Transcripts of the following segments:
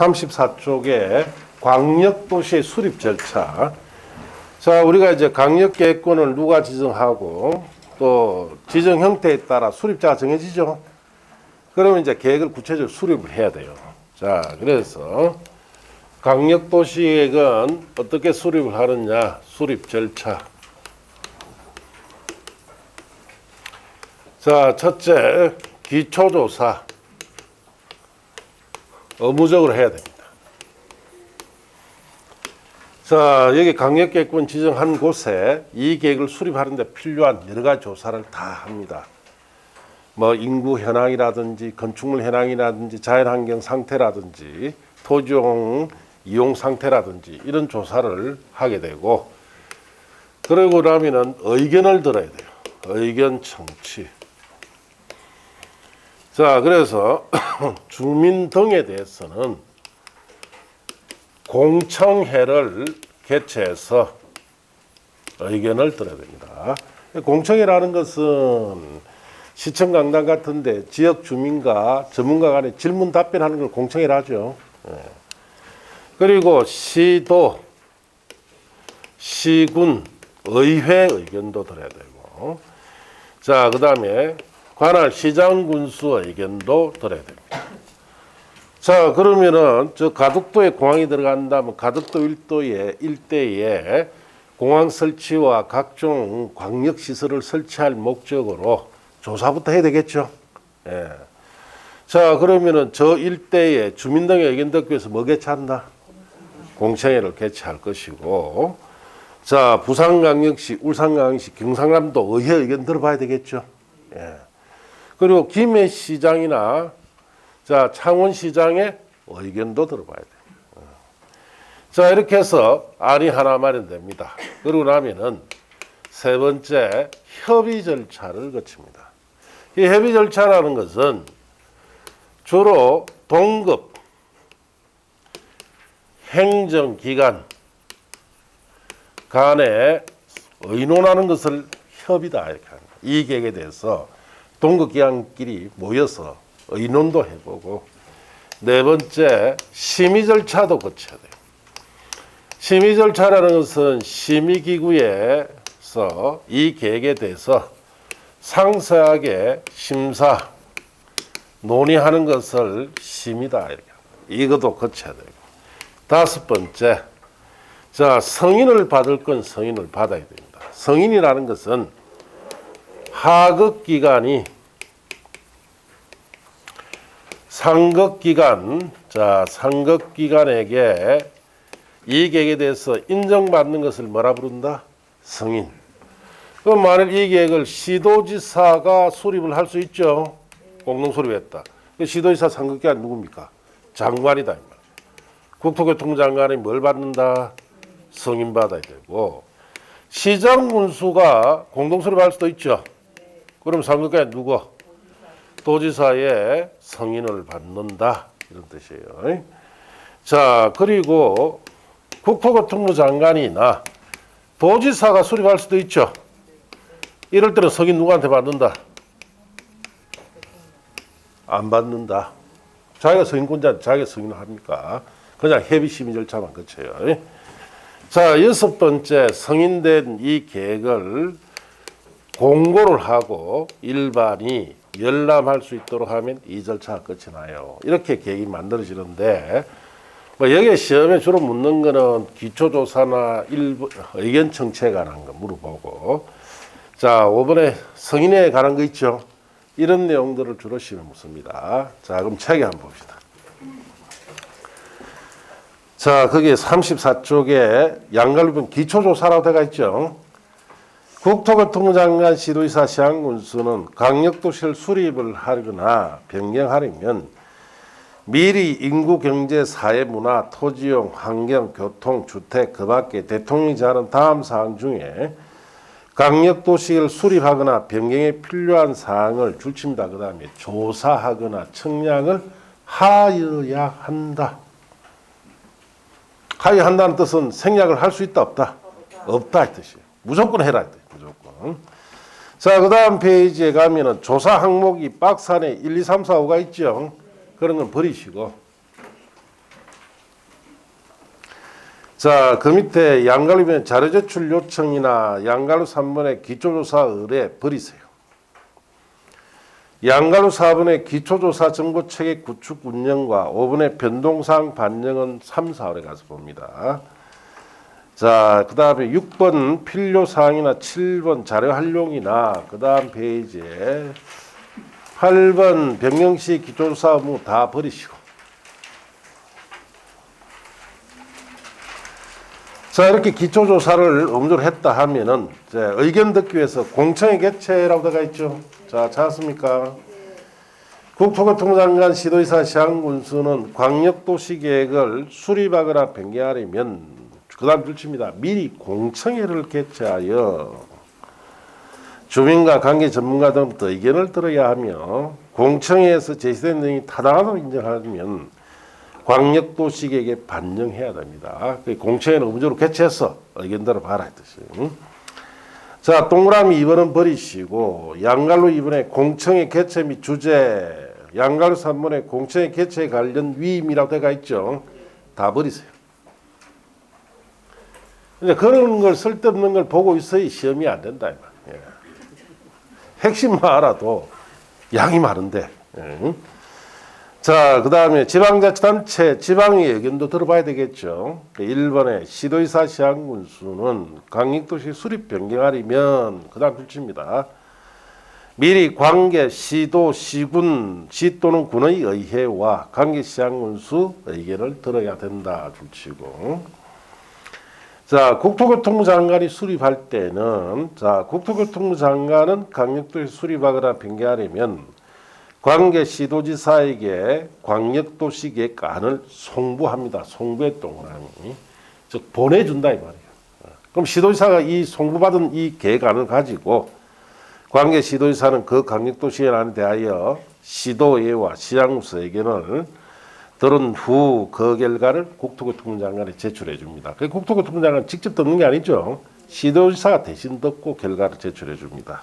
34쪽에 광역도시의 수립 절차. 자, 우리가 이제 광역계획권을 누가 지정하고 또 지정 형태에 따라 수립자가 정해지죠. 그러면 이제 계획을 구체적으로 수립을 해야 돼요. 자, 그래서 광역도시계획은 어떻게 수립을 하느냐? 수립 절차. 자, 첫째, 기초조사. 의무적으로 해야 됩니다. 자, 여기 광역계획권 지정한 곳에 이 계획을 수립하는 데 필요한 여러 가지 조사를 다 합니다. 뭐 인구 현황이라든지 건축물 현황이라든지 자연환경 상태라든지 토지용 이용 상태라든지 이런 조사를 하게 되고, 그러고 나면은 의견을 들어야 돼요. 의견 청취. 자, 그래서 주민 등에 대해서는 공청회를 개최해서 의견을 들어야 됩니다. 공청회라는 것은 시청 강당 같은데 지역 주민과 전문가 간에 질문 답변하는 걸 공청회라 하죠. 그리고 시도, 시군, 의회 의견도 들어야 되고, 자, 그 다음에 관할 시장 군수 의견도 들어야 됩니다. 자, 그러면은 저 가덕도에 공항이 들어간다면 가덕도 일대에 공항 설치와 각종 광역 시설을 설치할 목적으로 조사부터 해야 되겠죠. 예. 자, 그러면은 저 일대에 주민 등의 의견 듣기 위해서 뭐 개최한다? 공청회를 개최할 것이고, 자, 부산광역시, 울산광역시, 경상남도 의회 의견 들어봐야 되겠죠. 예. 그리고 김해시장이나 자, 창원시장의 의견도 들어봐야 돼요. 자, 이렇게 해서 안이 하나 마련됩니다. 그러고 나면은 세 번째, 협의 절차를 거칩니다. 이 협의 절차라는 것은 주로 동급 행정기관 간에 의논하는 것을 협의다 이렇게 합니다. 이 계획에 대해서 동급기관끼리 모여서 의논도 해보고, 네 번째, 심의 절차도 거쳐야 돼요. 심의 절차라는 것은 심의기구에서 이 계획에 대해서 상세하게 심사, 논의하는 것을 심의다 이렇게 합니다. 이것도 거쳐야 되고, 다섯 번째, 자, 승인을 받을 건 승인을 받아야 됩니다. 승인이라는 것은 하급기관이 상급기관, 자, 상급기관에게 이 계획에 대해서 인정받는 것을 뭐라 부른다? 승인. 그럼 만일 이 계획을 시도지사가 수립을 할 수 있죠. 공동 수립했다. 시도지사 상급기관 누굽니까? 장관이다. 국토교통부 장관이 뭘 받는다? 승인 받아야 되고, 시장 군수가 공동 수립할 수도 있죠. 그럼 상급기관 누구? 도지사의 승인을 받는다 이런 뜻이에요. 자, 그리고 국토교통부 장관이나 도지사가 수립할 수도 있죠. 이럴 때는 승인 누구한테 받는다? 안 받는다. 자기가 승인권자한테 자기가 승인을 합니까? 그냥 협의 심의 절차만 거쳐요. 자, 여섯 번째, 승인된 이 계획을 공고를 하고 일반이 열람할 수 있도록 하면 이 절차가 끝이 나요. 이렇게 계획이 만들어지는데, 뭐 여기에 시험에 주로 묻는 거는 기초조사나 일부 의견 청취에 관한 거 물어보고, 자, 5번에 승인에 관한 거 있죠. 이런 내용들을 주로 시험에 묻습니다. 자, 그럼 책에 한번 봅시다. 자, 거기에 34쪽에 양갈비분 기초조사라고 되어 있죠. 국토교통부 장관, 시도지사, 시장군수는 광역도시를 수립을 하거나 변경하려면 미리 인구, 경제, 사회, 문화, 토지용, 환경, 교통, 주택, 그 밖에 대통령이 제안한 다음 사항 중에 광역도시를 수립하거나 변경에 필요한 사항을 줄칩니다. 그 다음에 조사하거나 청약을 하여야 한다. 하여야 한다는 뜻은 생략을 할 수 있다, 없다? 없다 이 뜻이에요. 무조건 해라 이 뜻이에요. 무조건. 자, 그 다음 페이지에 가면은 조사 항목이 박스 안에 1, 2, 3, 4, 5가 있죠. 그런 건 버리시고, 자, 그 밑에 양갈루면 자료 제출 요청이나 양갈루 3번의 기초조사 의뢰 버리세요. 양갈루 4번의 기초조사 정보체계 구축 운영과 5번의 변동사항 반영은 3, 4월에 가서 봅니다. 자, 그 다음에 6번 필요사항이나 7번 자료 활용이나 그 다음 페이지에 8번 변경시 기초조사 의무 다 버리시고. 자, 이렇게 기초조사를 의무적으로 했다 하면은 의견 듣기 위해서 공청회 개최라고 들어가 있죠. 자, 찾았습니까? 국토교통부 장관 시도지사 시장군수는 광역도시계획을 수립하거나 변경하려면 그 다음 줄칩니다. 미리 공청회를 개최하여 주민과 관계 전문가 등부터 의견을 들어야 하며 공청회에서 제시된 내용이 타당하다고 인정하면 광역도시계획에 반영해야 됩니다. 공청회는 의무적으로 개최해서 의견들을 봐라 했듯이. 자, 동그라미 2번은 버리시고 양갈로 2번에 공청회 개최 및 주제, 양갈로 3번에 공청회 개최 관련 위임이라고 되어 있죠. 다 버리세요. 근데 그런 걸 쓸데없는 걸 보고 있어야 시험이 안 된다. 예. 핵심만 알아도 양이 많은데. 예. 자, 그 다음에 지방자치단체 지방의 의견도 들어봐야 되겠죠. 1번에 시도지사 시장군수는 광역도시 수립 변경하려면 그 다음 줄칩니다. 미리 관계 시도, 시군, 시 또는 군의 의회와 관계 시장군수 의견을 들어야 된다 줄치고. 자, 국토교통부 장관이 수립할 때는 자, 국토교통부 장관은 광역도시 수립하거나 변경하려면 관계 시도지사에게 광역도시계획안을 송부합니다. 송부의 동그라미. 즉 보내준다 이 말이에요. 그럼 시도지사가 이 송부받은 이 계획안을 가지고 관계 시도지사는 그 광역도시계획안에 대하여 시도의회와 시장군수 의견을 들은 후 그 결과를 국토교통부 장관에 제출해 줍니다. 국토교통부 장관은 직접 듣는 게 아니죠. 시도지사가 대신 듣고 결과를 제출해 줍니다.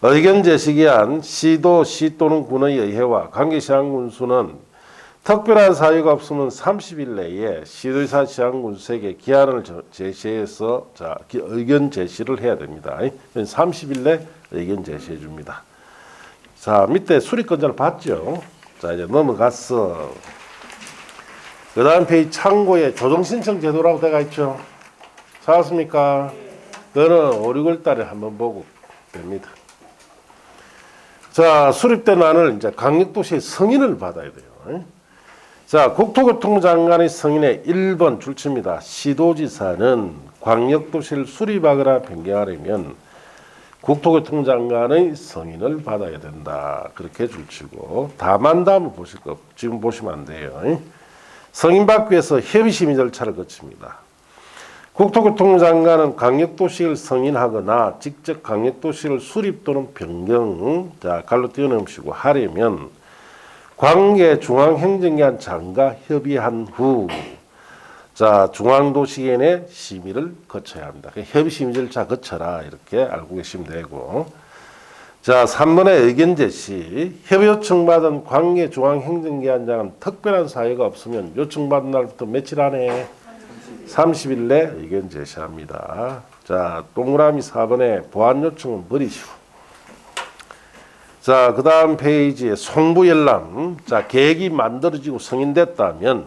의견 제시기한 시도, 시 또는 군의 의회와 관계시장군수는 특별한 사유가 없으면 30일 내에 시도지사 시장군수에게 기한을 제시해서 의견 제시를 해야 됩니다. 30일 내 의견 제시해 줍니다. 자, 밑에 수립권자를 봤죠. 자, 이제 넘어갔어. 그 다음 페이지 참고에 조정신청 제도라고 되어 있죠. 찾았습니까? 너는 5, 6월 달에 한번 보고 됩니다. 자, 수립된 안을 이제 광역도시의 승인을 받아야 돼요. 자, 국토교통부 장관의 승인에 1번 줄칩니다. 시도지사는 광역도시를 수립하거나 변경하려면 국토교통부 장관의 승인을 받아야 된다. 그렇게 줄치고 다만 다음을 보실 거 지금 보시면 안 돼요. 승인받기 위해서 협의심의 절차를 거칩니다. 국토교통부 장관은 광역도시를 승인하거나 직접 광역도시를 수립 또는 변경, 자, 갈로 띄워놓으시고 하려면 관계 중앙행정기관 장과 협의한 후, 자, 중앙도시계획의 심의를 거쳐야 합니다. 협의심의 절차 거쳐라 이렇게 알고 계시면 되고, 자, 3번의 의견 제시, 협의 요청받은 관계 중앙행정기관장은 특별한 사유가 없으면 요청받은 날부터 며칠 안에 30일 내 의견 제시합니다. 자, 동그라미 4번에 보완 요청은 버리시고. 자, 그 다음 페이지에 송부 열람. 자, 계획이 만들어지고 승인됐다면,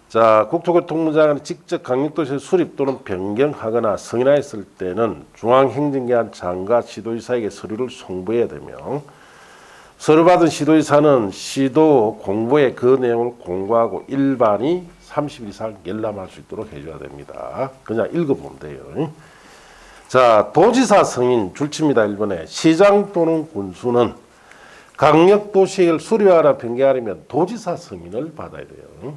자, 국토교통부 장관이 직접 광역도시 수립 또는 변경하거나 승인하였을 때는 중앙행정기관 장과 시도지사에게 서류를 송부해야 되며, 서류받은 시도지사는 시도 공보에 그 내용을 공고하고 일반이 30일 이상 열람할 수 있도록 해줘야 됩니다. 그냥 읽어보면 돼요. 자, 도지사 승인 줄칩니다. 1번에 시장 또는 군수는 광역도시를 수립하거나 변경하려면 도지사 승인을 받아야 돼요.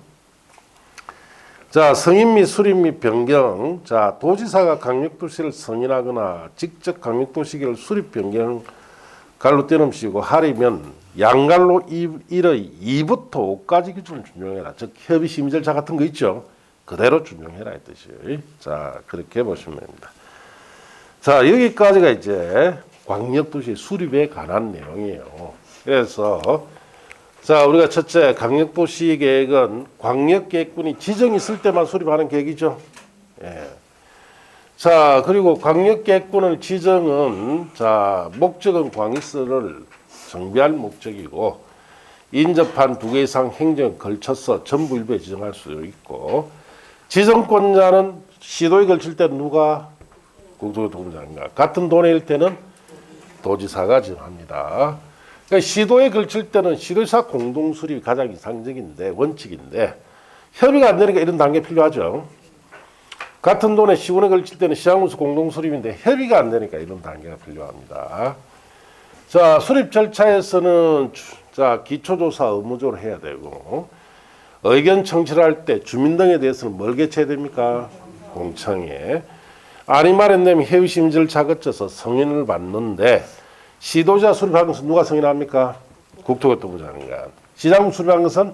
자, 승인 및 수립 및 변경. 자, 도지사가 광역도시를 승인하거나 직접 광역도시계를 수립 변경 갈로 떼놓으시고 하려면 양갈로 1의 2부터 5까지 기준을 준용해라. 즉 협의심의 절차 같은 거 있죠. 그대로 준용해라 이 뜻이에요. 자, 그렇게 보시면 됩니다. 자, 여기까지가 이제 광역도시 수립에 관한 내용이에요. 그래서 자, 우리가 첫째 광역도시 계획은 광역계획군이 지정이 있을 때만 수립하는 계획이죠. 예. 자, 그리고 광역계획군의 지정은 자, 목적은 광역시설을 정비할 목적이고 인접한 2개 이상 행정에 걸쳐서 전부 일부에 지정할 수 있고 지정권자는 시도에 걸칠 때는 누가? 국토교통부장인가. 같은 도내일 때는 도지사가 지정합니다. 그러니까 시도에 걸칠 때는 시도지사 공동 수립이 가장 이상적인데 원칙인데 협의가 안 되니까 이런 단계 필요하죠. 같은 돈에 시군에 걸칠 때는 시장군수 공동 수립인데 협의가 안 되니까 이런 단계가 필요합니다. 자, 수립 절차에서는 자, 기초조사 의무적으로 해야 되고 의견 청취를 할 때 주민 등에 대해서는 뭘 개최해야 됩니까? 공청회. 아니 마련되면 회의 절차 거쳐서 승인을 받는데 시도자 수립한 것은 누가 승인합니까? 국토교통부 장관. 시장 수립한 것은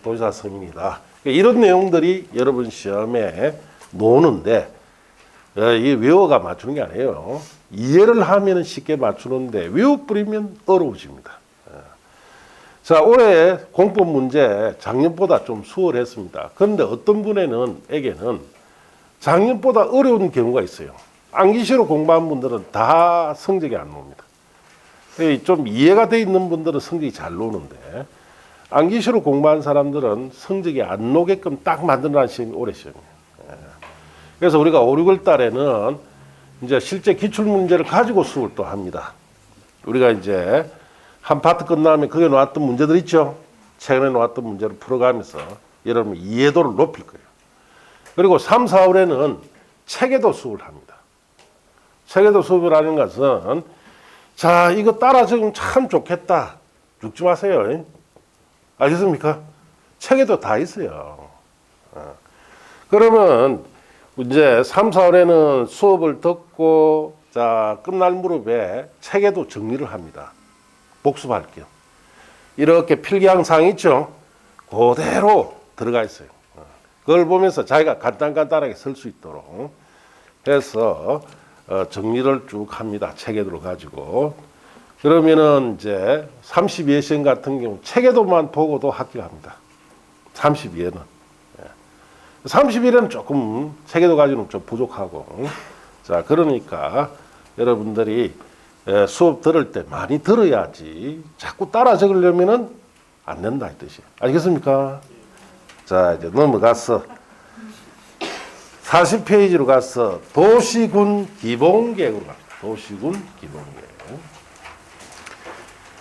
도지사 승인이다. 이런 내용들이 여러분 시험에 노는데 이 외워가 맞추는 게 아니에요. 이해를 하면 쉽게 맞추는데 외워버리면 어려워집니다. 자, 올해 공법 문제 작년보다 좀 수월했습니다. 그런데 어떤 분에게는 작년보다 어려운 경우가 있어요. 암기시로 공부한 분들은 다 성적이 안 나옵니다. 좀 이해가 돼 있는 분들은 성적이 잘 나오는데 암기시로 공부한 사람들은 성적이 안 나오게끔 딱 만들어놓은 시험이 올해 시험이에요. 그래서 우리가 5, 6월 달에는 이제 실제 기출문제를 가지고 수업을 또 합니다. 우리가 이제 한 파트 끝나면 거기에 나왔던 문제들 있죠. 최근에 나왔던 문제를 풀어가면서 여러분 이해도를 높일 거예요. 그리고 3, 4월에는 체계도 수업을 합니다. 체계도 수업을 하는 것은 자, 이거 따라 적으면 참 좋겠다. 죽지 마세요. 알겠습니까? 체계도 다 있어요. 그러면 이제 3, 4월에는 수업을 듣고 자, 끝날 무렵에 체계도 정리를 합니다. 복습할 겸. 이렇게 필기한 사항 있죠? 그대로 들어가 있어요. 그걸 보면서 자기가 간단하게 쓸 수 있도록 해서 정리를 쭉 합니다. 체계도를 가지고. 그러면은 이제 32회시험 같은 경우 체계도만 보고도 합격합니다. 32회는. 31회는 조금 체계도 가지고는 좀 부족하고. 자, 그러니까 여러분들이 수업 들을 때 많이 들어야지 자꾸 따라 적으려면은 안 된다 이 뜻이에요. 알겠습니까? 자, 이제 넘어가서 40페이지로 가서 도시군 기본계획으로 갑니다. 도시군 기본계획.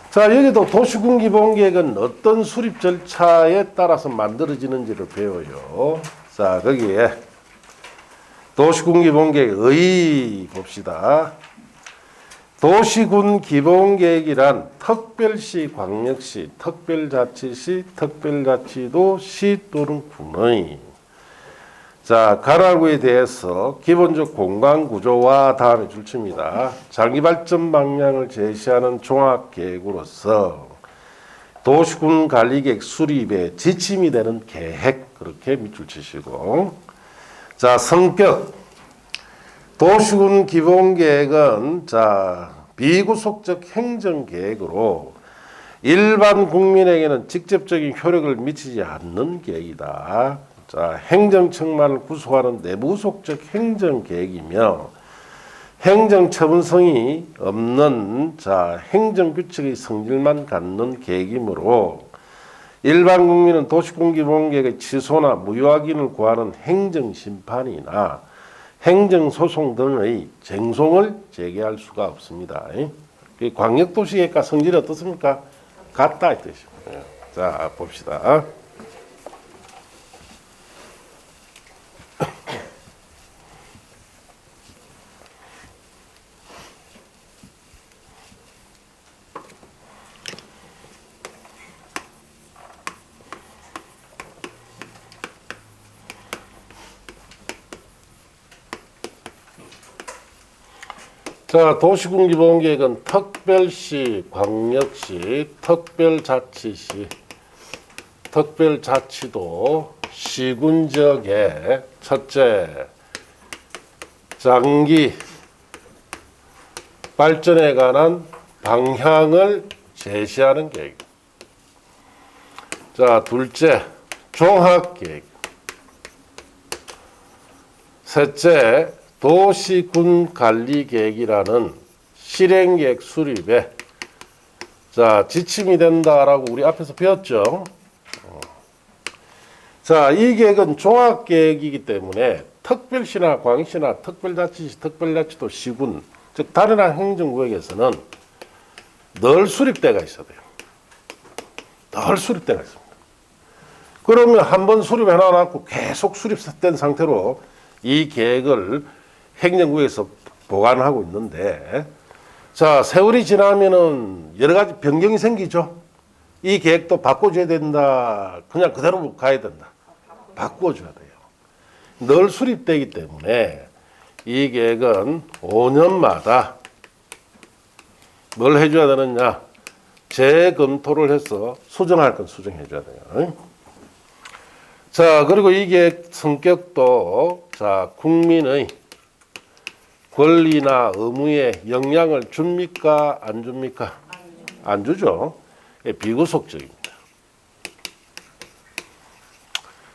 자, 여기도 도시군 기본계획은 어떤 수립 절차에 따라서 만들어지는지를 배워요. 자, 거기에 도시군 기본계획의 봅시다. 도시군 기본계획이란 특별시, 광역시, 특별자치시, 특별자치도, 시 또는 군의 자, 가나구에 대해서 기본적 공간구조와 다음에 줄칩니다. 장기발전 방향을 제시하는 종합계획으로서 도시군 관리계획 수립에 지침이 되는 계획 그렇게 밑줄 치시고 자, 성격 도시군 기본계획은 자, 비구속적 행정계획으로 일반 국민에게는 직접적인 효력을 미치지 않는 계획이다. 자, 행정청만을 구속하는 내부속적 행정계획이며 행정처분성이 없는 자, 행정규칙의 성질만 갖는 계획이므로 일반 국민은 도시군 기본계획의 취소나 무효 확인을 구하는 행정심판이나 행정소송 등의 쟁송을 제기할 수가 없습니다. 광역도시계획과 성질이 어떻습니까? 같다 이 뜻입니다. 자, 봅시다. 자, 도시군 기본계획은 특별시, 광역시, 특별자치시, 특별자치도, 시군 지역의 첫째, 장기 발전에 관한 방향을 제시하는 계획. 자, 둘째, 종합계획. 셋째, 도시군관리계획이라는 실행계획 수립에 자, 지침이 된다라고 우리 앞에서 배웠죠. 자, 이 계획은 종합계획이기 때문에 특별시나 광시나 특별자치시, 특별자치도 시군, 즉 다른 행정구역에서는 늘 수립대가 있어야 돼요. 늘 수립대가 있습니다. 그러면 한번 수립해 놔놓고 계속 수립된 상태로 이 계획을 행정구역에서 보관하고 있는데, 자, 세월이 지나면은 여러 가지 변경이 생기죠. 이 계획도 바꿔줘야 된다. 그냥 그대로 가야 된다. 바꿔줘야 돼요. 늘 수립되기 때문에 이 계획은 5년마다 뭘 해줘야 되느냐? 재검토를 해서 수정할 건 수정해줘야 돼요. 자, 그리고 이 계획 성격도 자, 국민의 권리나 의무에 영향을 줍니까? 안 줍니까? 안 주죠. 비구속적입니다.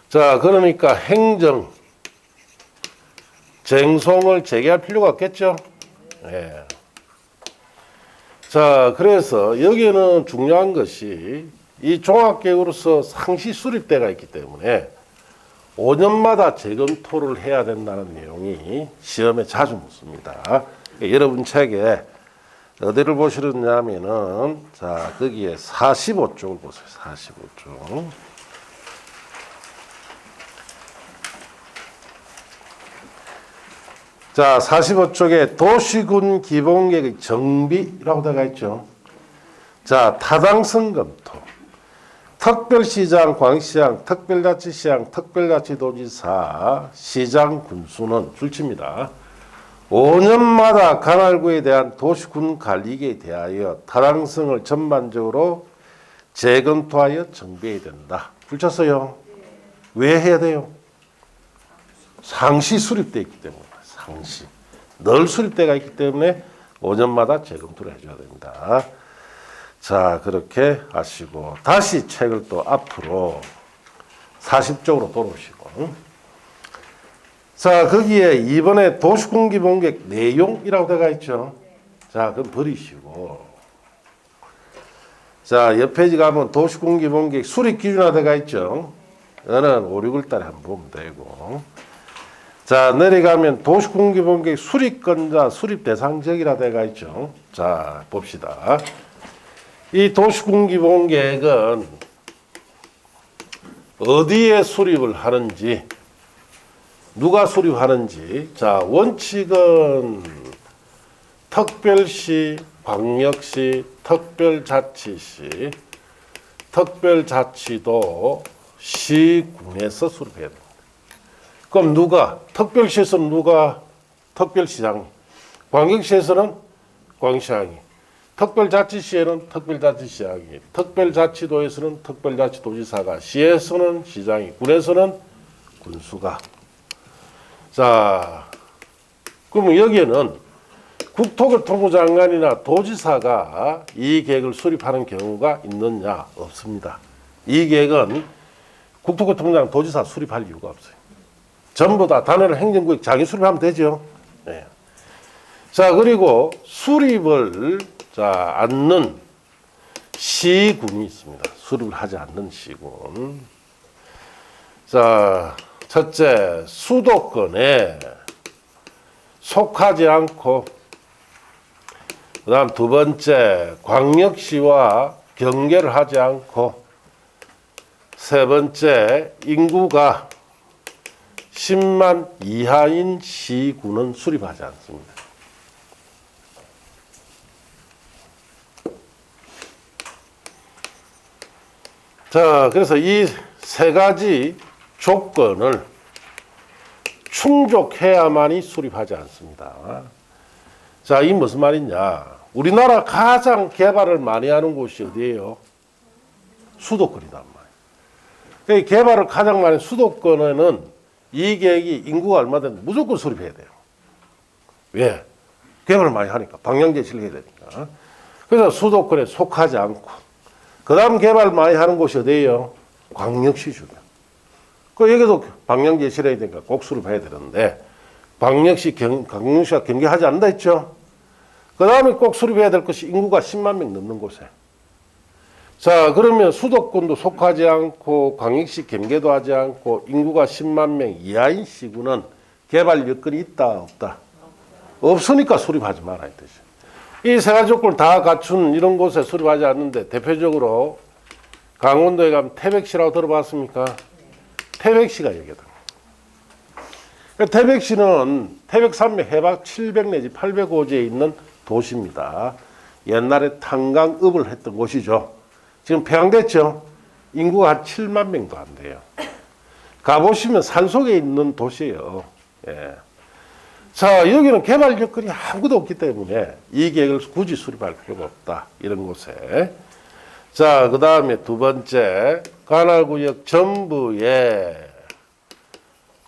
자, 그러니까 행정 쟁송을 제기할 필요가 없겠죠. 예. 자, 그래서 여기는 중요한 것이 이 종합계획으로서 상시 수립대가 있기 때문에 5년마다 재검토를 해야 된다는 내용이 시험에 자주 묻습니다. 여러분 책에 어디를 보시느냐면은 자, 거기에 45쪽을 보세요. 45쪽. 자, 45쪽에 도시군 기본계획 정비라고 되어 있죠. 자, 타당성 검토. 특별시장, 광시장, 특별자치시장, 특별자치도지사, 시장, 군수는 줄칩니다. 5년마다 관할구에 대한 도시군 관리계에 대하여 타당성을 전반적으로 재검토하여 정비해야 된다. 줄쳤어요. 왜 해야 돼요? 상시 수립되어 있기 때문에. 상시. 늘 수립되어 있기 때문에 5년마다 재검토를 해줘야 됩니다. 자, 그렇게 하시고 다시 책을 또 앞으로 40쪽으로 돌아오시고, 자, 거기에 이번에 도시군기본계획 내용이라고 되어 있죠. 자, 그럼 버리시고, 자, 옆 페이지 가면 도시군기본계획 수립기준화 되어 있죠. 이거는 5, 6월 달에 한번 보면 되고, 자, 내려가면 도시군기본계획 수립권자 수립대상지역이라 되어 있죠. 자, 봅시다. 이 도시군기본계획은 어디에 수립을 하는지, 누가 수립하는지. 자, 원칙은 특별시, 광역시, 특별자치시, 특별자치도, 시군에서 수립해야 됩니다. 그럼 누가? 특별시에서는 누가? 특별시장. 광역시에서는 광시장이. 특별자치시에는 특별자치시장이, 특별자치도에서는 특별자치도지사가, 시에서는 시장이, 군에서는 군수가. 자, 그러면 여기에는 국토교통부 장관이나 도지사가 이 계획을 수립하는 경우가 있느냐? 없습니다. 이 계획은 국토교통부 장관, 도지사 수립할 이유가 없어요. 전부 다 단일 행정구역 자기 수립하면 되죠. 네. 자, 그리고 수립을 자, 않는 시군이 있습니다. 수립을 하지 않는 시군. 자, 첫째, 수도권에 속하지 않고, 그 다음 두 번째, 광역시와 경계를 하지 않고, 세 번째, 인구가 10만 이하인 시군은 수립하지 않습니다. 자, 그래서 이 세 가지 조건을 충족해야만이 수립하지 않습니다. 자, 이 무슨 말이냐? 우리나라 가장 개발을 많이 하는 곳이 어디예요? 수도권이단 말이에요. 개발을 가장 많이 수도권에는 이 계획이 인구가 얼마 되는데 무조건 수립해야 돼요. 왜? 개발을 많이 하니까. 방향 제시를 해야 되니까. 그래서 수도권에 속하지 않고, 그 다음 개발 많이 하는 곳이 어디예요? 광역시 주변. 그 여기도 방향 제시를 해야 되니까 꼭 수립해야 되는데 강릉시가 경계하지 않는다 했죠. 그 다음에 꼭 수립해야 될 것이 인구가 10만 명 넘는 곳에. 자, 그러면 수도권도 속하지 않고 광역시 경계도 하지 않고 인구가 10만 명 이하인 시군은 개발 여건이 있다 없다? 없으니까 수립하지 말아야 되죠. 이 세 가지 조건을 다 갖춘 이런 곳에 수립하지 않는데 대표적으로 강원도에 가면 태백시라고 들어봤습니까? 태백시가 여기다. 태백시는 태백산맥 해박 700 내지 800호지에 있는 도시입니다. 옛날에 탄광업을 했던 곳이죠. 지금 폐광됐죠. 인구가 한 7만 명도 안 돼요. 가보시면 산속에 있는 도시예요. 예. 자, 여기는 개발 여건이 아무것도 없기 때문에 이 계획을 굳이 수립할 필요가 없다. 이런 곳에. 자, 그 다음에 두 번째, 관할구역 전부에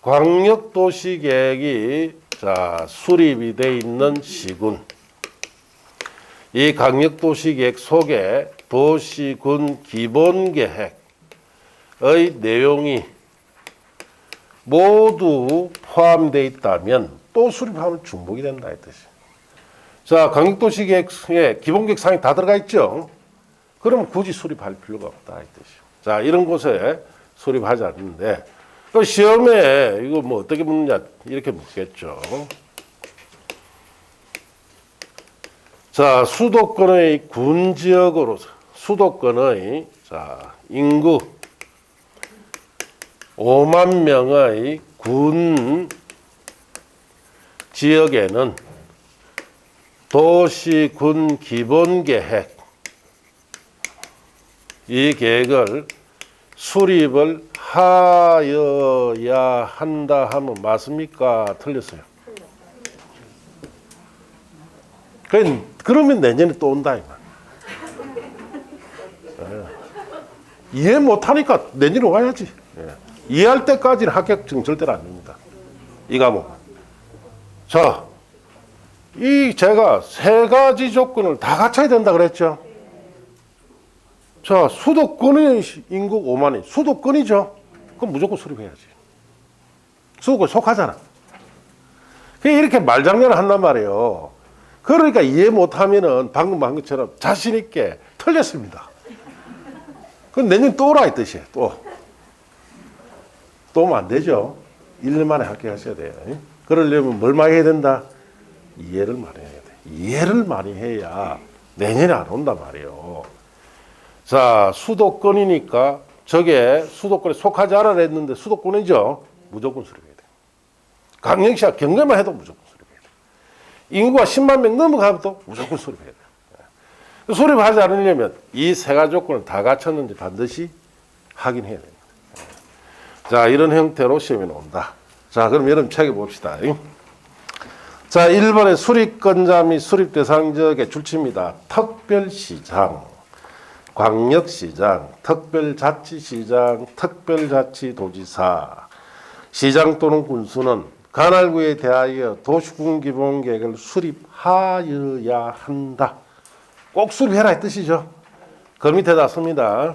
광역도시계획이 수립이 돼 있는 시군. 이 광역도시계획 속에 도시군 기본계획의 내용이 모두 포함되어 있다면 또 수립하면 중복이 된다 이 뜻이. 자, 광역도시계획에 기본계획 사항이 다 들어가 있죠. 그럼 굳이 수립할 필요가 없다 이 뜻이요. 자, 이런 곳에 수립하지 않는데 또 시험에 이거 뭐 어떻게 묻느냐 이렇게 묻겠죠. 자, 수도권의 군 지역으로 수도권의 인구 5만 명의 군 지역에는 도시군 기본계획 이 계획을 수립을 하여야 한다 하면 맞습니까? 틀렸어요. 그러면 내년에 또 온다 이 말. 이해 못하니까 내년에 와야지. 이해할 때까지는 합격증 절대로 안 줍니다. 이 과목. 자, 제가 세 가지 조건을 다 갖춰야 된다 그랬죠. 자, 수도권의 인구 5만이 수도권이죠. 그럼 무조건 수립해야지. 수도권 속하잖아. 이렇게 말장난을 한단 말이에요. 그러니까 이해 못하면은 방금 한 것처럼 자신 있게 틀렸습니다. 그럼 내년 또 오라 이 뜻이에요. 또 오면 안 되죠. 1년 만에 합격하셔야 돼요. 그러려면 뭘 많이 해야 된다? 이해를 많이 해야 돼. 이해를 많이 해야 내년에 안 온단 말이에요. 자, 수도권이니까 저게 수도권에 속하지 않아 했는데 수도권이죠. 무조건 수립해야 돼. 광역시와 경계만 해도 무조건 수립해야 돼. 인구가 10만 명 넘어가면 또 무조건 수립해야 돼. 수립하지 않으려면 이 세 가지 조건을 다 갖췄는지 반드시 확인해야 됩니다. 자, 이런 형태로 시험이 나온다. 자, 그럼 여러분 책에 봅시다. 자, 1번에 수립권자 및 수립 대상 지역의 출처입니다. 특별시장, 광역시장, 특별자치시장, 특별자치도지사, 시장 또는 군수는 관할구에 대하여 도시군 기본계획을 수립하여야 한다. 꼭 수립해라 이 뜻이죠. 그 밑에다 씁니다.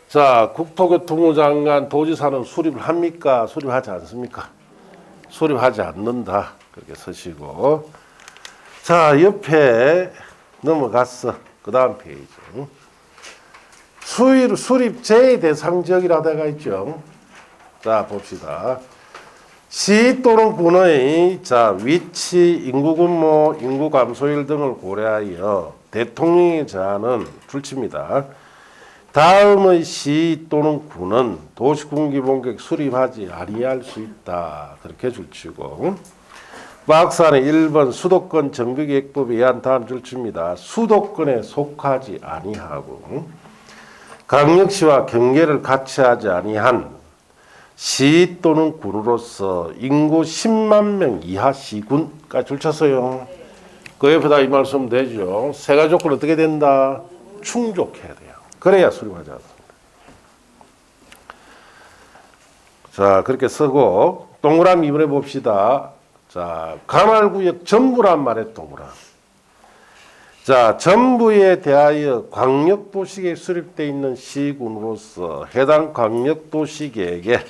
자, 국토교통부 장관, 도지사는 수립을 합니까? 수립하지 않습니까? 수립하지 않는다. 그렇게 쓰시고. 자, 옆에 넘어갔어. 그 다음 페이지. 수립 제대상 지역이라고 되어 있죠. 자, 봅시다. 시 또는 군의 위치, 인구 규모, 인구 감소율 등을 고려하여 대통령이 제안은 출처입니다. 다음의 시 또는 군은 도시군 기본계획 수립하지 아니할 수 있다. 그렇게 줄치고 박사는 1번 수도권 정비계획법에 의한 다음 줄치입니다. 수도권에 속하지 아니하고 광역시와 경계를 같이 하지 아니한 시 또는 군으로서 인구 10만 명 이하 시군까지 줄쳤어요. 그 옆에다 이 말씀 되죠. 세 가지 조건 어떻게 된다? 충족해야 돼요. 그래야 수립하지 않습니다. 자, 그렇게 쓰고 동그라미 이번에 봅시다. 자, 관할구역 전부란 말에 동그라미. 자, 전부에 대하여 광역도시계획 수립되어 있는 시군으로서 해당 광역도시계획에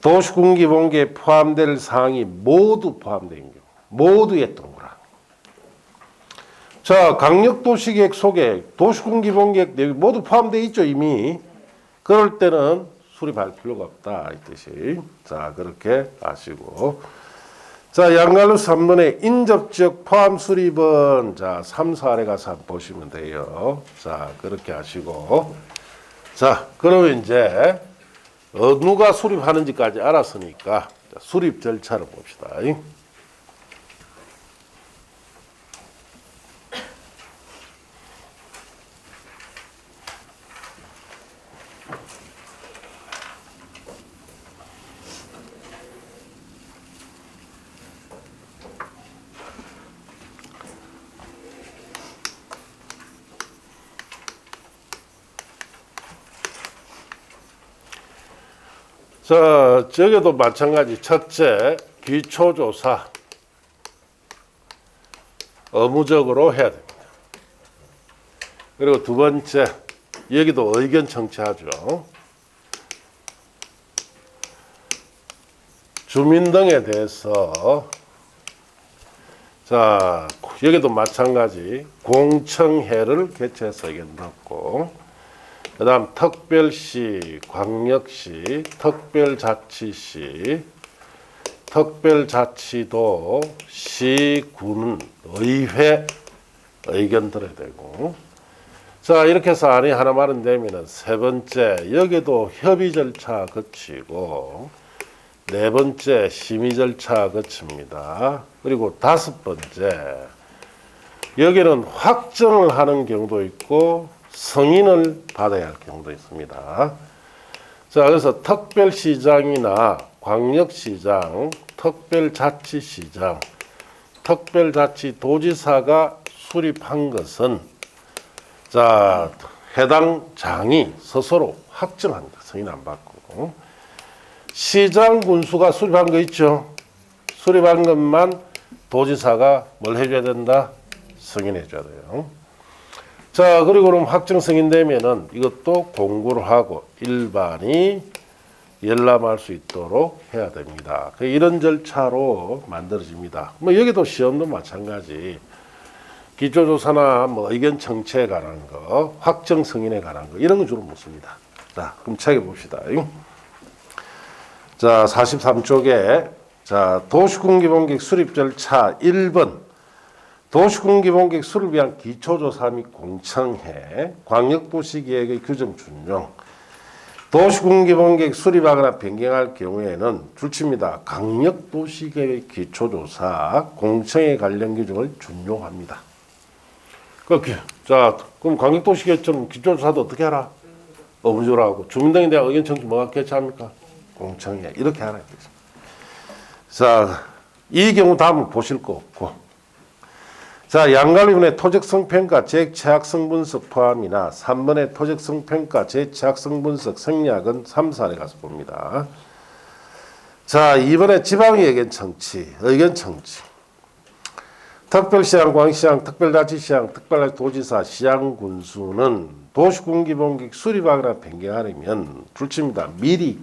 도시군기본계획에 포함될 사항이 모두 포함되어 있는 경우, 모두의 동그라미. 자, 강력도시계획 속에 도시군기본계획 내용이 모두 포함되어 있죠, 이미. 그럴 때는 수립할 필요가 없다, 이 뜻이. 자, 그렇게 아시고. 자, 양갈로 3번의 인접지역 포함 수립은, 자, 3, 4에 가서 한번 보시면 돼요. 자, 그렇게 하시고. 자, 그러면 이제, 누가 수립하는지까지 알았으니까, 수립 절차를 봅시다. 자, 저기도 마찬가지. 첫째, 기초조사 의무적으로 해야 됩니다. 그리고 두 번째, 여기도 의견 청취하죠. 주민 등에 대해서, 자, 여기도 마찬가지. 공청회를 개최해서 의견 듣고, 그 다음 특별시, 광역시, 특별자치시, 특별자치도, 시, 군, 의회 의견 들어야 되고. 자, 이렇게 해서 안이 하나 마련되면은 세 번째, 여기도 협의 절차 거치고, 네 번째, 심의 절차 거칩니다. 그리고 다섯 번째, 여기는 확정을 하는 경우도 있고, 승인을 받아야 할 경우도 있습니다. 자, 그래서 특별시장이나 광역시장, 특별자치시장, 특별자치도지사가 수립한 것은, 자, 해당 장이 스스로 확정합니다. 승인 안 받고. 시장 군수가 수립한 거 있죠. 수립한 것만 도지사가 뭘 해줘야 된다? 승인해줘야 돼요. 자, 그리고 그럼 확정 승인되면은 이것도 공고를 하고 일반이 열람할 수 있도록 해야 됩니다. 이런 절차로 만들어집니다. 뭐 여기도 시험도 마찬가지. 기초조사나 뭐 의견 청취에 관한 거, 확정 승인에 관한 거 이런 거 주로 묻습니다. 자, 그럼 책에 봅시다. 자, 43쪽에 자, 도시군기본계획 수립 절차 1번. 도시군기본계획 수립을 위한 기초조사 및 공청회, 광역도시계획의 규정 준용, 도시군기본계획 수립하거나 변경할 경우에는 줄칩니다. 강력도시계획 기초조사, 공청회 관련 규정을 준용합니다. 그렇게. 자, 그럼 광역도시계획처럼 기초조사도 어떻게 하라? 의무적으로 하고, 주민 등에 대한 의견 청취 뭐가 개최합니까? 공청회. 이렇게 하라. 자, 이 경우 다음은 보실 거 없고. 자, 양갈리분의 토적성 평가 재취약성 분석 포함이나 3번의 토적성 평가 재취약성 분석 생략은 3, 4에 가서 봅니다. 자, 2번의 지방의 의견 청취, 의견 청취. 특별시장, 광시장, 특별자치시장, 특별도지사, 시장 군수는 도시군기본계획 수립하거나 변경하려면 줄칩니다. 미리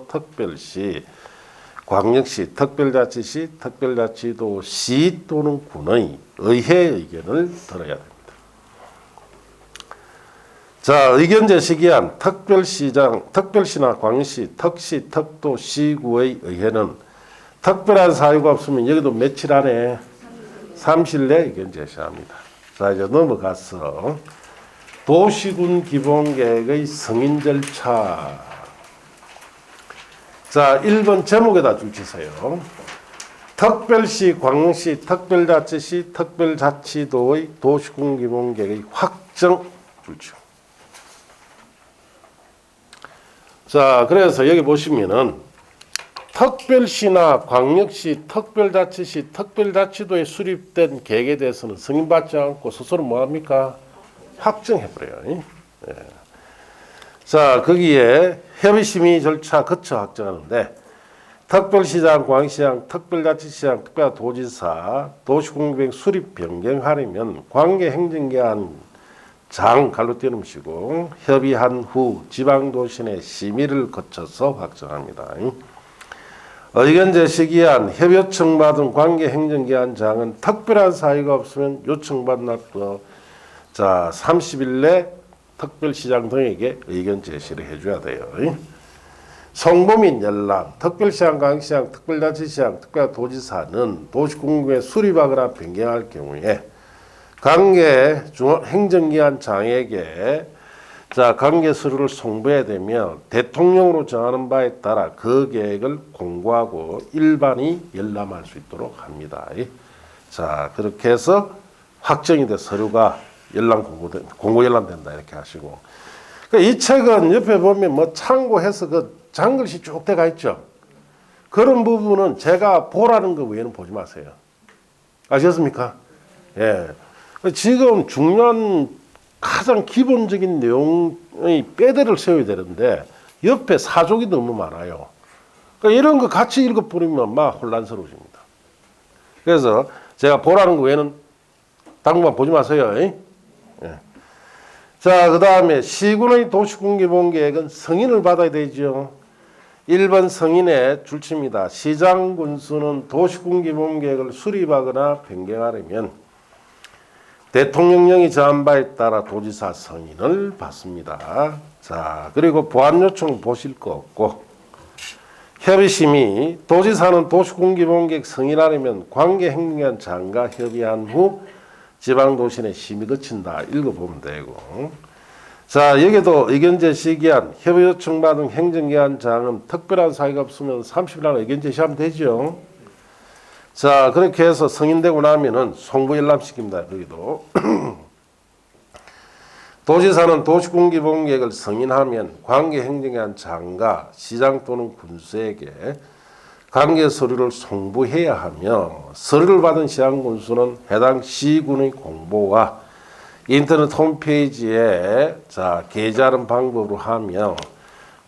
특별시, 광역시, 특별자치시, 특별자치도, 시 또는 군의 의회 의견을 들어야 됩니다. 자, 의견 제시 기한 특별시장, 특별시나 광시, 특시, 특도, 시구의 의회는 특별한 사유가 없으면 여기도 며칠 안에 3일 내에 의견 제시합니다. 자, 이제 넘어가서 도시군 기본계획의 승인 절차. 자, 1번 제목에다 줄치세요. 특별시, 광시, 특별자치시, 특별자치도의 도시군기본계획의 확정 줄치. 자, 그래서 여기 보시면은 특별시나 광역시, 특별자치시, 특별자치도에 수립된 계획에 대해서는 승인받지 않고 스스로 뭐합니까? 확정해버려요. 예. 자, 거기에 협의심의 절차 거쳐 확정하는데 특별시장, 광시장, 특별자치시장, 특별도지사, 도시공백 수립 변경하려면 관계행정기관 장 갈로 띄우시고 협의한 후 지방도시내 심의를 거쳐서 확정합니다. 의견 제시기한 협의 요청받은 관계행정기관장은 특별한 사유가 없으면 요청받은 날부터 30일 내 특별시장 등에게 의견 제시를 해줘야 돼요. 송부 및 연락, 특별시장, 광시장, 특별자치시장, 특별도지사는 도시공구에 수립하거나 변경할 경우에 관계 행정기관장에게 관계 서류를 송부해야 되며 대통령으로 정하는 바에 따라 그 계획을 공고하고 일반이 열람할 수 있도록 합니다. 그렇게 해서 확정이 돼 서류가 공고 열람된다 이렇게 하시고, 이 책은 옆에 보면 뭐 참고해서 그 장글씨 쭉 돼가 있죠. 그런 부분은 제가 보라는 거 외에는 보지 마세요. 아시겠습니까? 예. 지금 중요한 가장 기본적인 내용의 빼대를 세워야 되는데 옆에 사족이 너무 많아요. 그러니까 이런 거 같이 읽어버리면 막 혼란스러워집니다. 그래서 제가 보라는 거 외에는 당분간 보지 마세요. 예. 자, 그 다음에 시군의 도시군기본계획은 승인을 받아야 되죠. 1번 승인의 줄치입니다. 시장 군수는 도시군기본계획을 수립하거나 변경하려면 대통령령이 정한 바에 따라 도지사 승인을 받습니다. 자, 그리고 보완 요청 보실 거 없고, 협의심의 도지사는 도시군기본계획 승인하려면 관계행정기관장과 협의한 후 지방도시 내 심의 거친다. 읽어보면 되고. 자, 여기도 의견 제시기한 협의 요청받은 행정기관장은 특별한 사유가 없으면 30일 안에 의견 제시하면 되죠. 자, 그렇게 해서 승인되고 나면은 송부 열람시킵니다. 여기도. 도지사는 도시군기본계획을 승인하면 관계행정기관장과 시장 또는 군수에게 관계 서류를 송부해야 하며, 서류를 받은 시장 군수는 해당 시군의 공보와 인터넷 홈페이지에 게재하는 방법으로 하며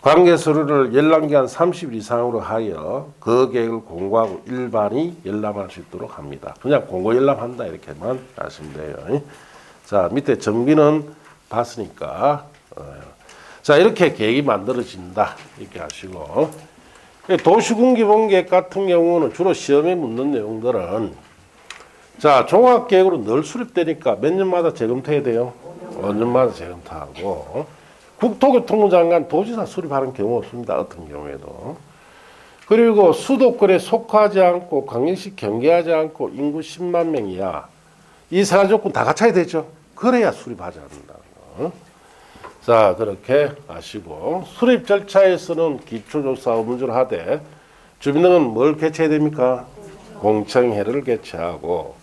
관계 서류를 열람기한 30일 이상으로 하여 그 계획을 공고하고 일반이 열람할 수 있도록 합니다. 그냥 공고 열람한다 이렇게만 아시면 돼요. 자, 밑에 정비는 봤으니까 이렇게 계획이 만들어진다 이렇게 하시고, 도시군기본계획 같은 경우는 주로 시험에 묻는 내용들은 종합계획으로 늘 수립되니까 몇 년마다 재검토해야 돼요. 5년마다 재검토하고, 국토교통부 장관 도지사 수립하는 경우 없습니다. 어떤 경우에도. 그리고 수도권에 속하지 않고 광역시 경계하지 않고 인구 10만 명 이하 이 세 가지 조건 다 갖춰야 되죠. 그래야 수립하지 않는다는 거. 자, 그렇게 아시고, 수립 절차에서는 기초조사 업무를 하되 주민등은 뭘 개최해야 됩니까? 공청회를 개최하고,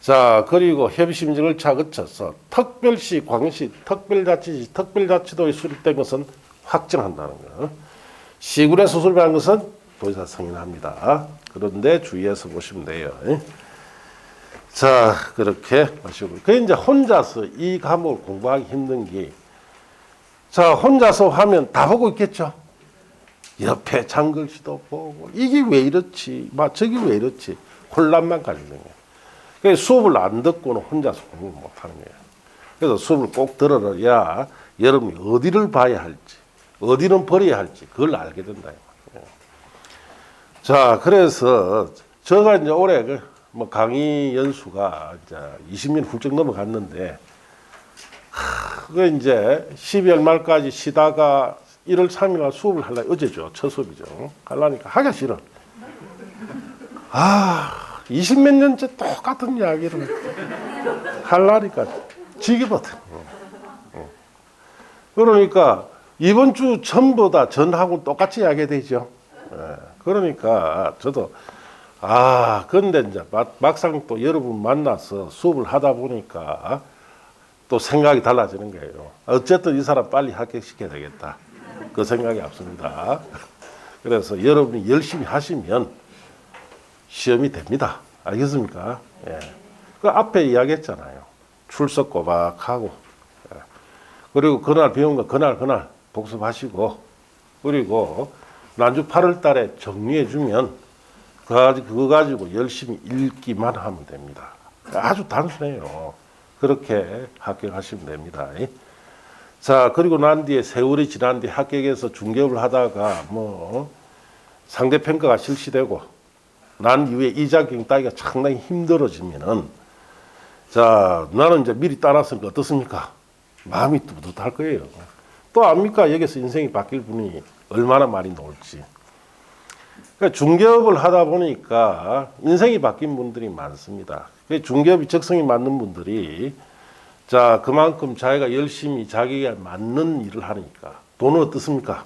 자, 그리고 협의심 절차 거쳐서 특별시, 광시, 특별자치시, 특별자치도에 수립된 것은 확정한다는 거. 시군에서 수립한 것은 도지사 승인합니다. 그런데 주의해서 보시면 돼요. 자, 그렇게 하시고, 그 이제 혼자서 이 과목을 공부하기 힘든 게, 혼자서 하면 다 보고 있겠죠. 옆에 장글씨도 보고, 이게 왜 이렇지, 저기 왜 이렇지, 혼란만 가지는 거예요. 그래서 수업을 안 듣고는 혼자서 공부를 못 하는 거예요. 그래서 수업을 꼭 들어야 여러분이 어디를 봐야 할지, 어디는 버려야 할지, 그걸 알게 된다. 자, 그래서 제가 이제 올해 강의 연수가 이제 20년 훌쩍 넘어갔는데, 그 이제 12월 말까지 쉬다가 1월 3일 날 수업을 하려고, 어제죠. 첫 수업이죠. 하려니까 하기가 싫어. 20몇 년째 똑같은 이야기를 하려니까 지겹거든. 그러니까 이번 주 전부 다 전하고 똑같이 이야기해야 되죠. 그러니까 저도 근데 이제 막상 또 여러분 만나서 수업을 하다 보니까 또 생각이 달라지는 거예요. 어쨌든 이 사람 빨리 합격시켜야 되겠다. 그 생각이 앞섭니다. 그래서 여러분이 열심히 하시면 시험이 됩니다. 알겠습니까? 예. 그 앞에 이야기했잖아요. 출석 꼬박하고, 그리고 그날 배운 거 그날 복습하시고, 그리고 난주 8월 달에 정리해주면 그거 가지고 열심히 읽기만 하면 됩니다. 아주 단순해요. 그렇게 합격하시면 됩니다. 자, 그리고 난 뒤에 세월이 지난 뒤에 합격해서 중개업을 하다가 뭐 상대평가가 실시되고 난 이후에 이자경 따기가 상당히 힘들어지면은 자, 나는 이제 미리 따놨으니까 어떻습니까? 마음이 뿌듯할 거예요. 또 압니까? 여기서 인생이 바뀔 분이 얼마나 많이 나올지. 그러니까 중개업을 하다 보니까 인생이 바뀐 분들이 많습니다. 중개업이 적성이 맞는 분들이 자, 그만큼 자기가 열심히 자기가 맞는 일을 하니까 돈은 어떻습니까?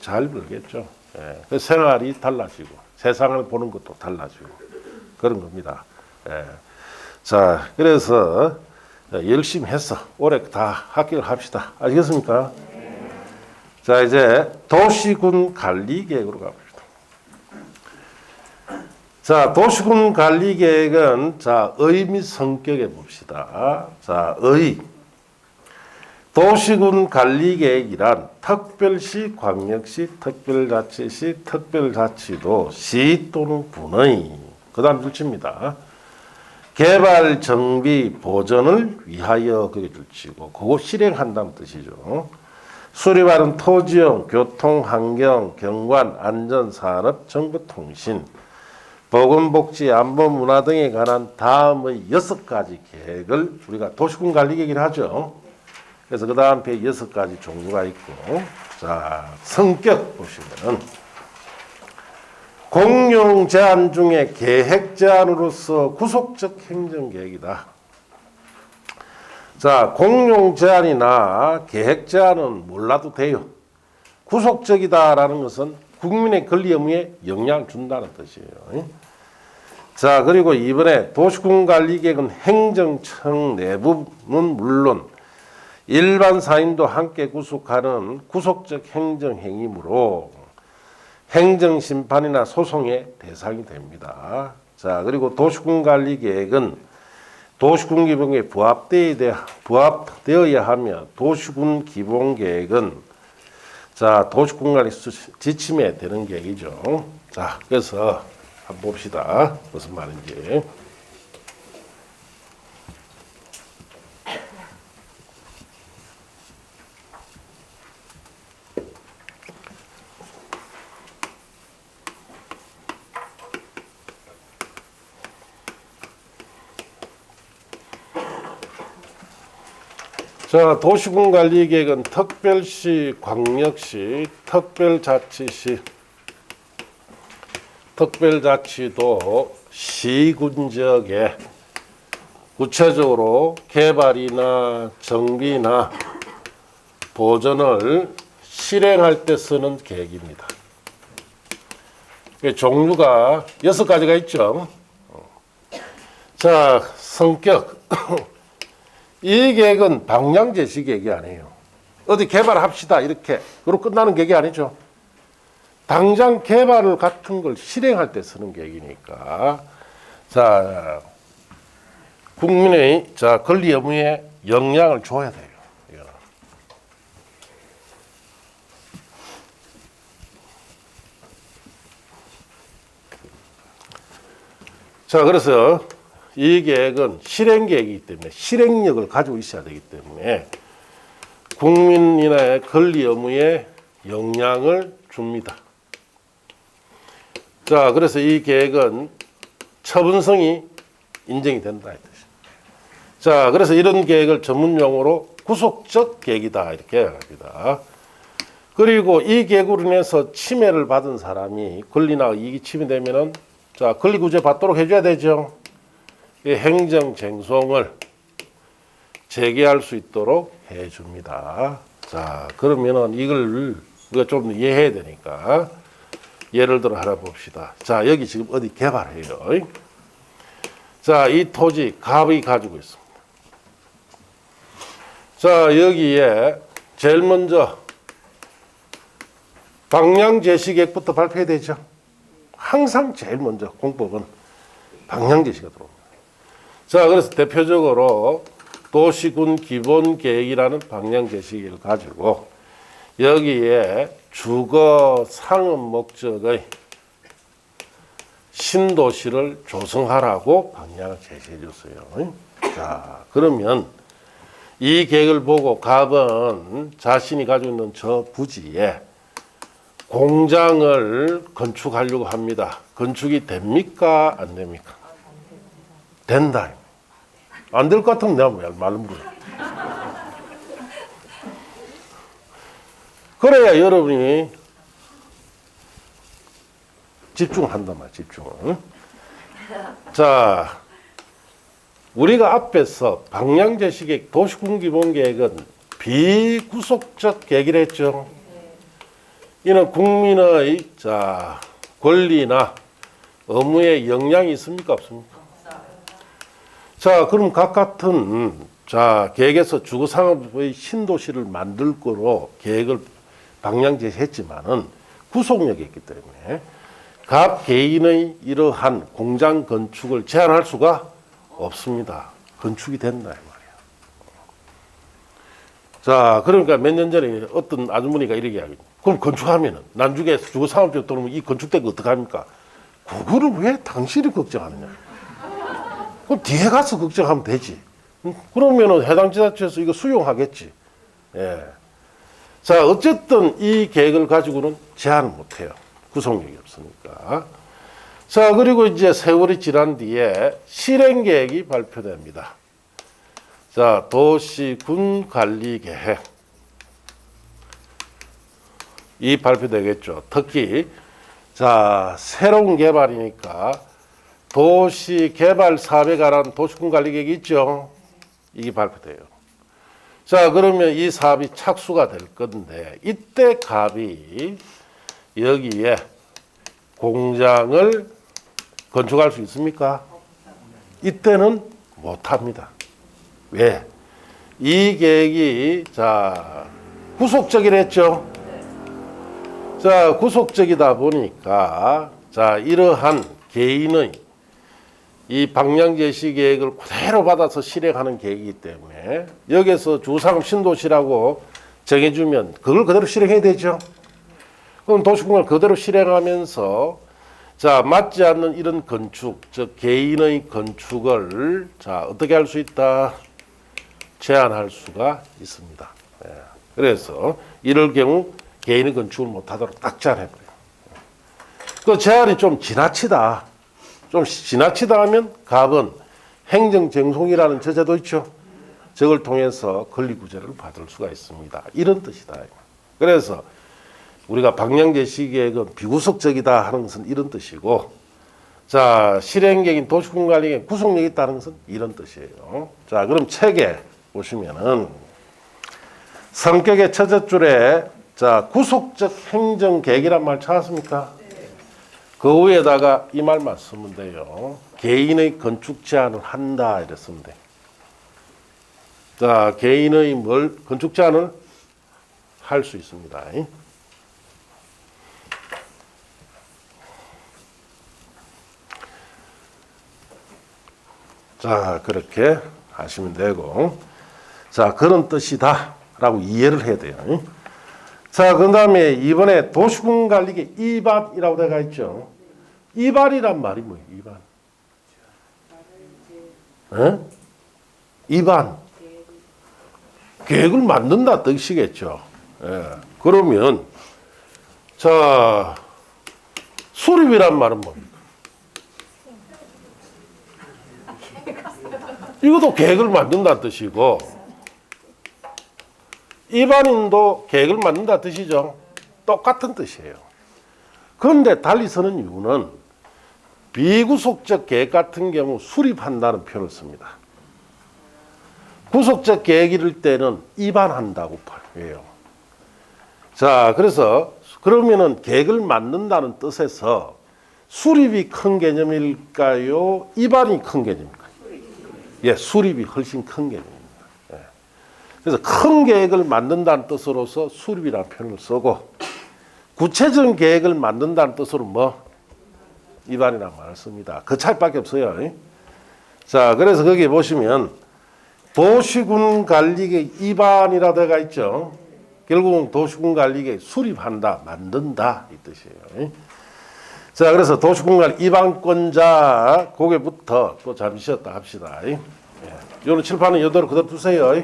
잘 벌겠죠. 예. 생활이 달라지고 세상을 보는 것도 달라지고 그런 겁니다. 예. 자, 그래서 열심히 해서 올해 다 합격을 합시다. 아시겠습니까? 자, 이제 도시군 관리 계획으로 가봅시다. 자, 도시군 관리 계획은 자, 의 및 성격에 봅시다. 자, 의. 도시군 관리 계획이란 특별시, 광역시, 특별자치시, 특별자치도, 시 또는 군의 그다음 줄치입니다. 개발, 정비, 보전을 위하여 그게 줄치고 그거 실행한다는 뜻이죠. 수립하는 토지형, 교통, 환경, 경관, 안전, 산업, 정보, 통신, 보건복지, 안보, 문화 등에 관한 다음의 6가지 계획을 우리가 도시군 관리 계획이라 하죠. 그래서 그 다음 페이지 6가지 종류가 있고, 자, 성격 보시면은 공용 제한 중에 계획 제한으로서 구속적 행정 계획이다. 자, 공용 제한이나 계획 제한은 몰라도 돼요. 구속적이다라는 것은 국민의 권리 의무에 영향을 준다는 뜻이에요. 자, 그리고 이번에 도시군 관리 계획은 행정청 내부는 물론 일반 사인도 함께 구속하는 구속적 행정 행위이므로 행정심판이나 소송의 대상이 됩니다. 자, 그리고 도시군 관리 계획은 도시군 기본계획에 부합되어야 하며 도시군 기본 계획은 자, 도시군 관리 지침에 되는 계획이죠. 자, 그래서 한번 봅시다. 무슨 말인지. 자, 도시군 관리 계획은 특별시, 광역시, 특별자치시, 특별자치도, 시군 지역에 구체적으로 개발이나 정비나 보전을 실행할 때 쓰는 계획입니다. 종류가 6가지가 있죠. 자, 성격. 이 계획은 방향 제시 계획이 아니에요. 어디 개발합시다 이렇게 그리고 끝나는 계획이 아니죠. 당장 개발을 같은 걸 실행할 때 쓰는 계획이니까 자, 국민의 자, 권리 의무에 영향을 줘야 돼요. 이거는. 자, 그래서 이 계획은 실행 계획이기 때문에 실행력을 가지고 있어야 되기 때문에 국민의 권리 의무에 영향을 줍니다. 자, 그래서 이 계획은 처분성이 인정이 된다 이 뜻입니다. 자, 그래서 이런 계획을 전문 용어로 구속적 계획이다 이렇게 합니다. 그리고 이 계획으로 인해서 침해를 받은 사람이 권리나 이익이 침해되면은 자, 권리구제 받도록 해줘야 되죠. 행정쟁송을 재개할 수 있도록 해줍니다. 자, 그러면은 이걸 우리가 좀 이해해야 되니까 예를 들어 하나 봅시다. 자, 여기 지금 어디 개발해요. 자, 이 토지 갑이 가지고 있습니다. 자, 여기에 제일 먼저 방향 제시 계획부터 발표해야 되죠. 항상 제일 먼저 공법은 방향 제시가 들어옵니다. 자, 그래서 대표적으로 도시군 기본 계획이라는 방향 제시를 가지고 여기에 주거 상업 목적의 신도시를 조성하라고 방향을 제시해 줬어요. 자, 그러면 이 계획을 보고 갑은 자신이 가지고 있는 저 부지에 공장을 건축하려고 합니다. 건축이 됩니까? 안 됩니까? 된다. 안 될 것 같으면 내가 왜 말을 물어요. 그래야 여러분이 집중한단 말이야, 집중을. 자, 우리가 앞에서 방향제시계획, 도시군기본계획은 비구속적 계획이라 했죠. 이는 국민의 권리나 의무에 영향이 있습니까? 없습니까? 자, 그럼 각 같은 계획에서 주거상업의 신도시를 만들 거로 계획을 방향 제시했지만은 구속력이 있기 때문에 각 개인의 이러한 공장 건축을 제한할 수가 없습니다. 건축이 된다 이 말이야. 자, 그러니까 몇 년 전에 어떤 아주머니가 이렇게 이야기해요. 그럼 건축하면은 나중에 주거상업지역 들어오면 이 건축된 거 어떡합니까? 그거를 왜 당신이 걱정하느냐? 그럼 뒤에 가서 걱정하면 되지. 그러면은 해당 지자체에서 이거 수용하겠지. 예. 자, 어쨌든 이 계획을 가지고는 제한을 못 해요. 구속력이 없으니까. 자, 그리고 이제 세월이 지난 뒤에 실행 계획이 발표됩니다. 자, 도시군 관리 계획. 이 발표되겠죠. 특히 새로운 개발이니까 도시 개발 사업에 관한 도시군 관리 계획이 있죠. 이게 발표돼요. 자, 그러면 이 사업이 착수가 될 건데 이때 갑이 여기에 공장을 건축할 수 있습니까? 이때는 못합니다. 왜? 이 계획이 구속적이랬죠. 자, 구속적이다 보니까 이러한 개인의 이 방향제시 계획을 그대로 받아서 실행하는 계획이기 때문에 여기서 주상업 신도시라고 정해주면 그걸 그대로 실행해야 되죠. 그럼 도시공간을 그대로 실행하면서 맞지 않는 이런 건축, 즉 개인의 건축을 어떻게 할 수 있다? 제한할 수가 있습니다. 그래서 이럴 경우 개인의 건축을 못하도록 딱 제한해버려요. 그 제한이 좀 지나치다. 좀 지나치다 하면 갑은 행정쟁송이라는 제재도 있죠. 저걸 통해서 권리구제를 받을 수가 있습니다. 이런 뜻이다. 그래서 우리가 방향제시계획은 비구속적이다 하는 것은 이런 뜻이고, 실행계획인 도시군관리계획 구속력이 있다는 것은 이런 뜻이에요. 그럼 책에 보시면은 성격의 첫째 줄에 구속적 행정계획이란 말 찾았습니까? 그 위에다가 이 말만 쓰면 돼요. 개인의 건축 제한을 한다 이랬으면 돼. 개인의 건축 제한을 할 수 있습니다. 그렇게 하시면 되고, 그런 뜻이다 라고 이해를 해야 돼요. 그 다음에 이번에 도시군관리계 2반이라고 되어 있죠. 2반이란 말이 뭐예요? 2반. 2반. 계획을 만든다 뜻이겠죠. 그러면 수립이란 말은 뭡니까? 이것도 계획을 만든다는 뜻이고, 일반인도 계획을 만든다는 뜻이죠. 똑같은 뜻이에요. 그런데 달리 서는 이유는 비구속적 계획 같은 경우 수립한다는 표현을 씁니다. 구속적 계획 이럴 때는 입안한다고 해요. 그래서 그러면은 계획을 만든다는 뜻에서 수립이 큰 개념일까요? 입안이 큰 개념일까요? 수립이 훨씬 큰 개념입니다. 그래서 큰 계획을 만든다는 뜻으로서 수립이라는 표현을 쓰고, 구체적인 계획을 만든다는 뜻으로 입안이라는 말을 씁니다. 그 차이밖에 없어요. 그래서 거기 보시면 도시군 관리계획 입안이라 되어 있죠. 결국은 도시군관리계획 수립한다, 만든다 이 뜻이에요. 자, 그래서 도시군관리 입안권자 고개부터 또 잠시 쉬었다 합시다. 요런 칠판은 이대로 그대로 두세요.